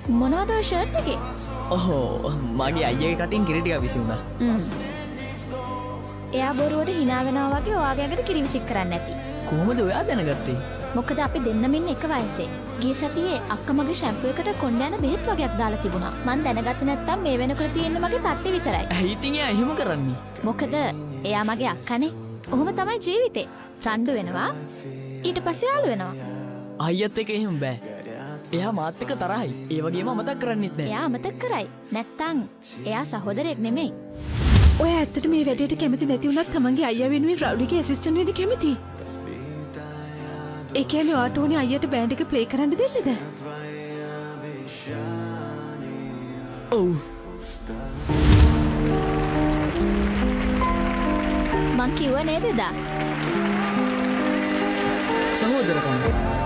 මොනවද ඔය ෂර්ට් එකේ? ඔහෝ මගේ අයියගේ කටින් කිරි ටිකක් විසි වුණා. එයා බොරුවට hina වෙනවා වගේ ඔයාගේ අගට කිරිවිසික් කරන්නේ නැති. කොහොමද ඔයා දැනගත්තේ? මොකද අපි දෙන්නම ඉන්නේ එක වයසේ. ගිය සතියේ අක්කා මගේ ෂැම්පූ එකට කොණ්ඩ යන බෙහෙත් වගේක් දාලා තිබුණා. මං දැනගත්තේ නැත්තම් මේ වෙනකොට තියෙන්නේ මගේ තට්ටේ විතරයි. ඇයි ඉතින් එයා එහෙම කරන්නේ? මොකද එයා මගේ අක්කනේ. ඔහොම තමයි ජීවිතේ. රණ්ඩු වෙනවා. ඊට පස්සේ යාළු වෙනවා. අයියත් එක එහෙම බෑ. එයා මාත් එක්ක තරහයි. ඒ වගේම අමතක කරන්නෙත් නෑ. එයා අමතක කරයි. නැත්තම් එයා සහෝදරයෙක් නෙමෙයි. ඔය ඇත්තට මේ වැඩේට කැමති නැති වුණත් තමන්ගේ අයියා වෙනුවෙන් රවුලිගේ ඇසිස්ටන්ට් වෙන්න කැමති. ඒ කියන්නේ ඔයාට ඕනේ අයියට බෑන්ඩ් එක ප්ලේ කරන්න දෙන්නද? ඔව්. මං කිව්ව නේද දා? සහෝදරකම්.